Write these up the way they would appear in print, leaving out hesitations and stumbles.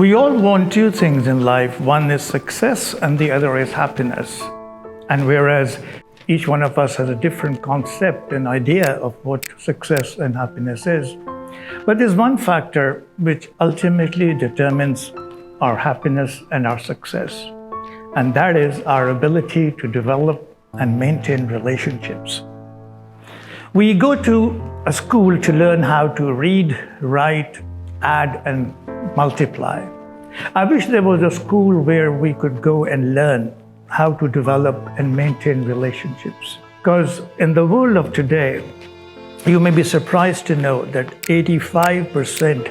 We all want two things in life. One is success and the other is happiness. And whereas each one of us has a different concept and idea of what success and happiness is, but there's one factor which ultimately determines our happiness and our success, and that is our ability to develop and maintain relationships. We go to a school to learn how to read, write, add, and multiply. I wish there was a school where we could go and learn how to develop and maintain relationships. Because in the world of today, you may be surprised to know that 85%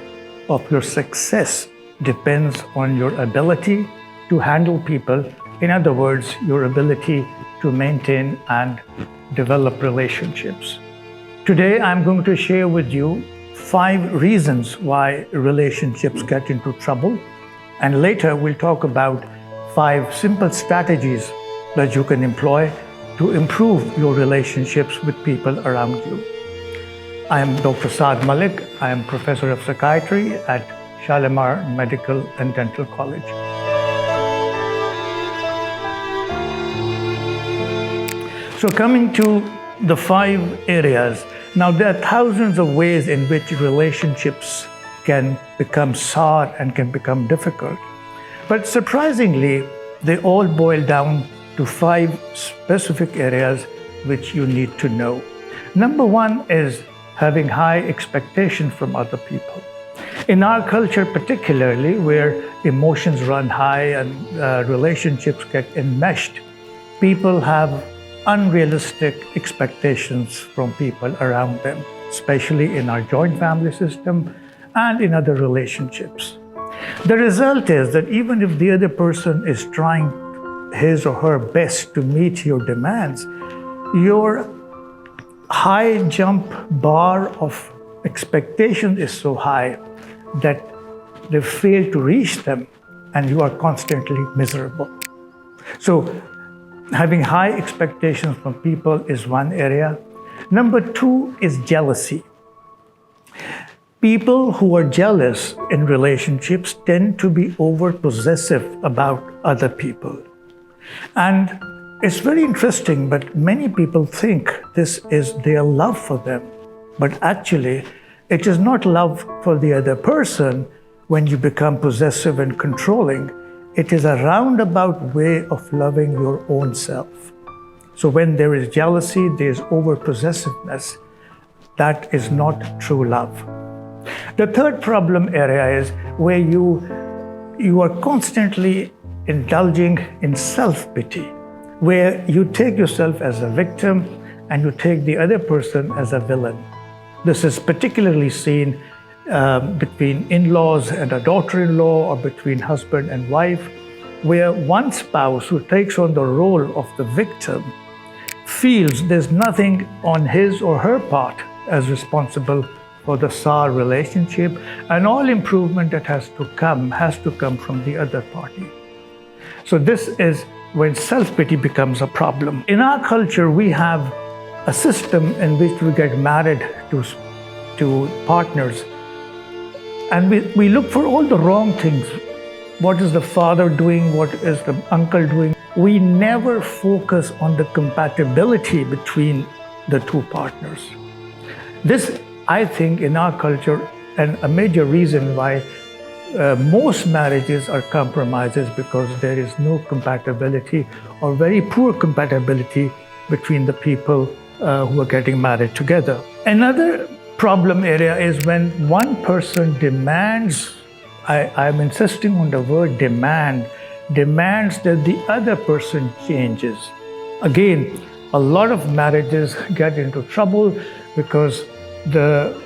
of your success depends on your ability to handle people. In other words, your ability to maintain and develop relationships. Today, I'm going to share with you 5 reasons why relationships get into trouble. And later, we'll talk about 5 simple strategies that you can employ to improve your relationships with people around you. I am Dr. Saad Malik. I am Professor of Psychiatry at Shalimar Medical and Dental College. So coming to the 5 areas, now there are thousands of ways in which relationships can become sour and can become difficult. But surprisingly, they all boil down to 5 specific areas which you need to know. Number 1 is having high expectations from other people. In our culture particularly, where emotions run high and relationships get enmeshed, people have unrealistic expectations from people around them, especially in our joint family system and in other relationships. The result is that even if the other person is trying his or her best to meet your demands, your high jump bar of expectation is so high that they fail to reach them and you are constantly miserable. So having high expectations from people is one area. Number 2 is jealousy. People who are jealous in relationships tend to be over-possessive about other people. And it's very interesting, but many people think this is their love for them. But actually, it is not love for the other person when you become possessive and controlling. It is a roundabout way of loving your own self. So when there is jealousy, there is over-possessiveness. That is not true love. The third problem area is where you are constantly indulging in self-pity, where you take yourself as a victim and you take the other person as a villain. This is particularly seen between in-laws and a daughter-in-law, or between husband and wife, where one spouse who takes on the role of the victim feels there's nothing on his or her part as responsible for the sour relationship, and all improvement that has to come from the other party. So this is when self-pity becomes a problem. In our culture, we have a system in which we get married to partners, and we look for all the wrong things. What is the father doing? What is the uncle doing? We never focus on the compatibility between the two partners. This, I think, in our culture, and a major reason why most marriages are compromises, because there is no compatibility or very poor compatibility between the people who are getting married together. Another problem area is when one person demands, I'm insisting on the word demands that the other person changes. Again, a lot of marriages get into trouble because the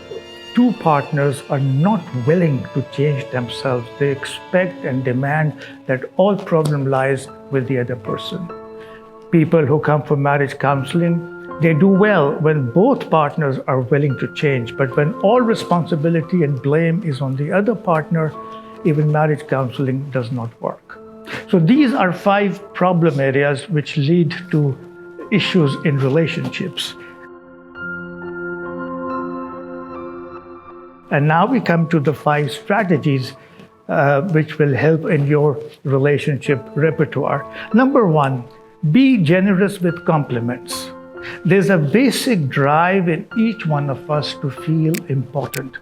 two partners are not willing to change themselves. They expect and demand that all problem lies with the other person. People who come for marriage counseling, they do well when both partners are willing to change, but when all responsibility and blame is on the other partner, even marriage counseling does not work. So these are 5 problem areas which lead to issues in relationships. And now we come to the 5 strategies which will help in your relationship repertoire. Number one, be generous with compliments. There's a basic drive in each one of us to feel important.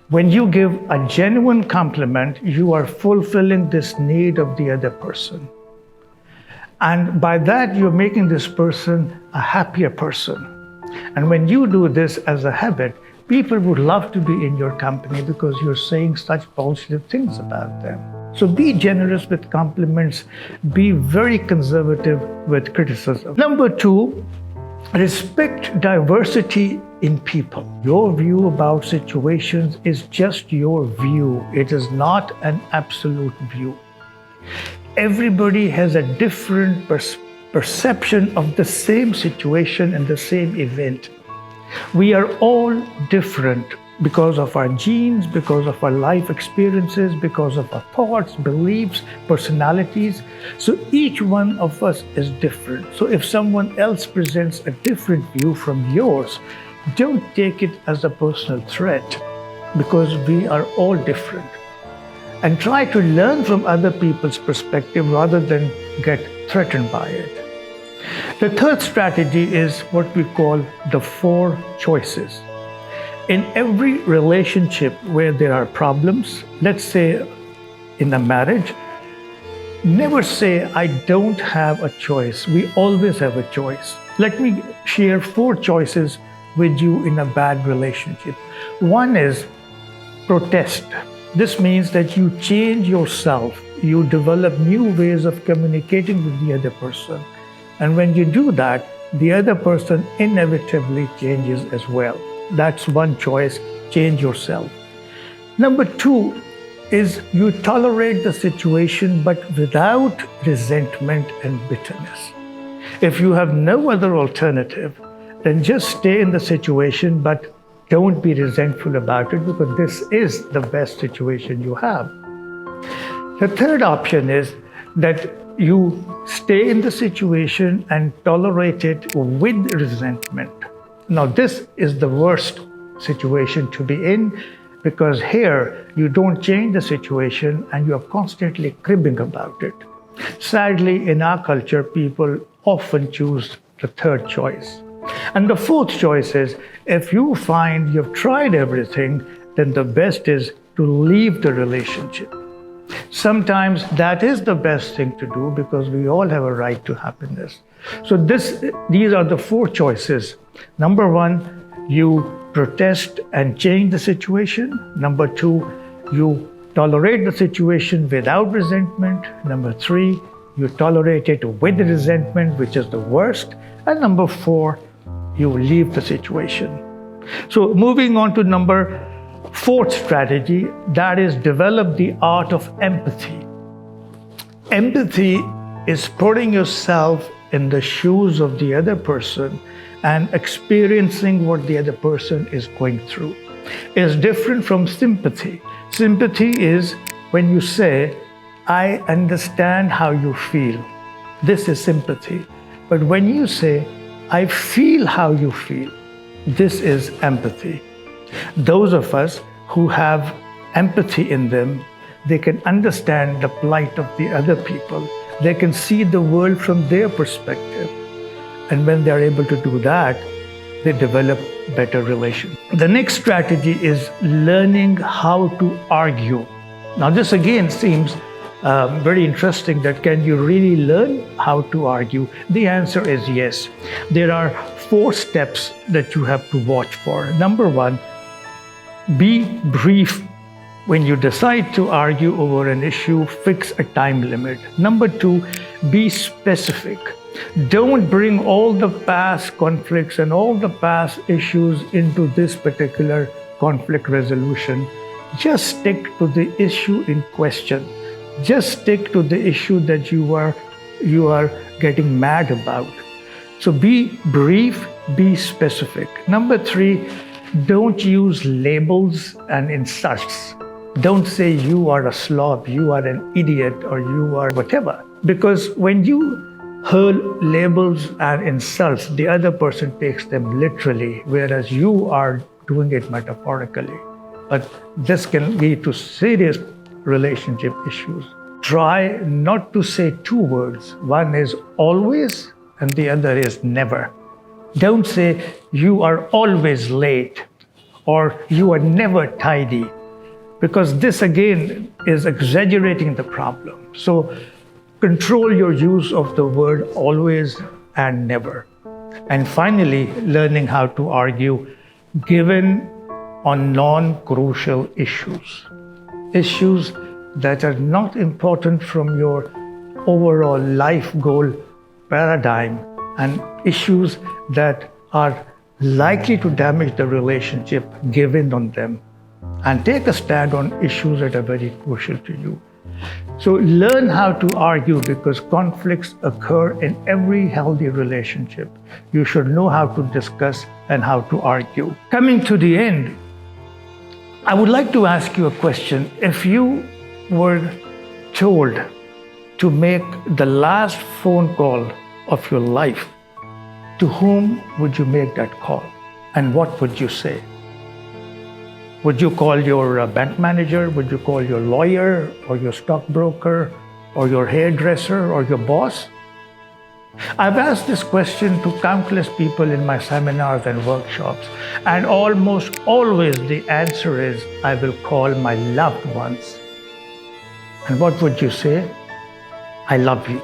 When you give a genuine compliment, you are fulfilling this need of the other person. And by that, you're making this person a happier person. And when you do this as a habit, people would love to be in your company because you're saying such positive things about them. So be generous with compliments. Be very conservative with criticism. Number two, respect diversity in people. Your view about situations is just your view. It is not an absolute view. Everybody has a different perception of the same situation and the same event. We are all different because of our genes, because of our life experiences, because of our thoughts, beliefs, personalities. So each one of us is different. So if someone else presents a different view from yours, don't take it as a personal threat, because we are all different. And try to learn from other people's perspective rather than get threatened by it. The third strategy is what we call the 4 choices. In every relationship where there are problems, let's say in a marriage, never say, I don't have a choice. We always have a choice. Let me share 4 choices with you in a bad relationship. One is protest. This means that you change yourself. You develop new ways of communicating with the other person. And when you do that, the other person inevitably changes as well. That's one choice, change yourself. Number 2 is you tolerate the situation, but without resentment and bitterness. If you have no other alternative, then just stay in the situation, but don't be resentful about it, because this is the best situation you have. The third option is that you stay in the situation and tolerate it with resentment. Now, this is the worst situation to be in, because here you don't change the situation and you are constantly cribbing about it. Sadly, in our culture, people often choose the third choice. And the fourth choice is, if you find you've tried everything, then the best is to leave the relationship. Sometimes that is the best thing to do, because we all have a right to happiness. So these are the 4 choices. Number 1, you protest and change the situation. Number 2, you tolerate the situation without resentment. Number 3, you tolerate it with resentment, which is the worst. And number 4, you leave the situation. So moving on to number 4th strategy, that is develop the art of empathy. Empathy is putting yourself in the shoes of the other person and experiencing what the other person is going through. It's different from sympathy. Sympathy is when you say, I understand how you feel. This is sympathy. But when you say, I feel how you feel, this is empathy. Those of us who have empathy in them, they can understand the plight of the other people. They can see the world from their perspective. And when they're able to do that, they develop better relations. The next strategy is learning how to argue. Now, this again seems very interesting, that can you really learn how to argue? The answer is yes. There are 4 steps that you have to watch for. Number 1, be brief. When you decide to argue over an issue, fix a time limit. Number 2, be specific. Don't bring all the past conflicts and all the past issues into this particular conflict resolution. Just stick to the issue in question. Just stick to the issue that you are getting mad about. So be brief, be specific. Number 3, don't use labels and insults. Don't say you are a slob, you are an idiot, or you are whatever. Because when you hurl labels and insults, the other person takes them literally, whereas you are doing it metaphorically. But this can lead to serious relationship issues. Try not to say two words. One is always and the other is never. Don't say you are always late or you are never tidy, because this again is exaggerating the problem. So control your use of the word always and never. And finally, learning how to argue given on non-crucial issues. Issues that are not important from your overall life goal paradigm, and issues that are likely to damage the relationship given on them. And take a stand on issues that are very crucial to you. So learn how to argue, because conflicts occur in every healthy relationship. You should know how to discuss and how to argue. Coming to the end, I would like to ask you a question. If you were told to make the last phone call of your life, to whom would you make that call? And what would you say? Would you call your bank manager? Would you call your lawyer or your stockbroker or your hairdresser or your boss? I've asked this question to countless people in my seminars and workshops, and almost always the answer is, I will call my loved ones. And what would you say? I love you.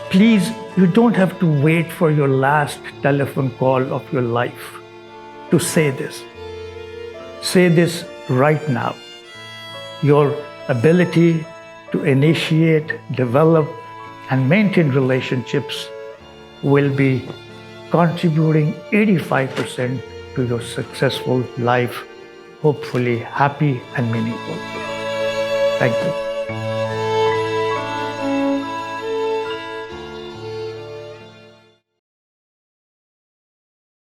Please, you don't have to wait for your last telephone call of your life to say this. Say this right now. Your ability to initiate, develop, and maintain relationships will be contributing 85% to your successful life, hopefully happy and meaningful. Thank you.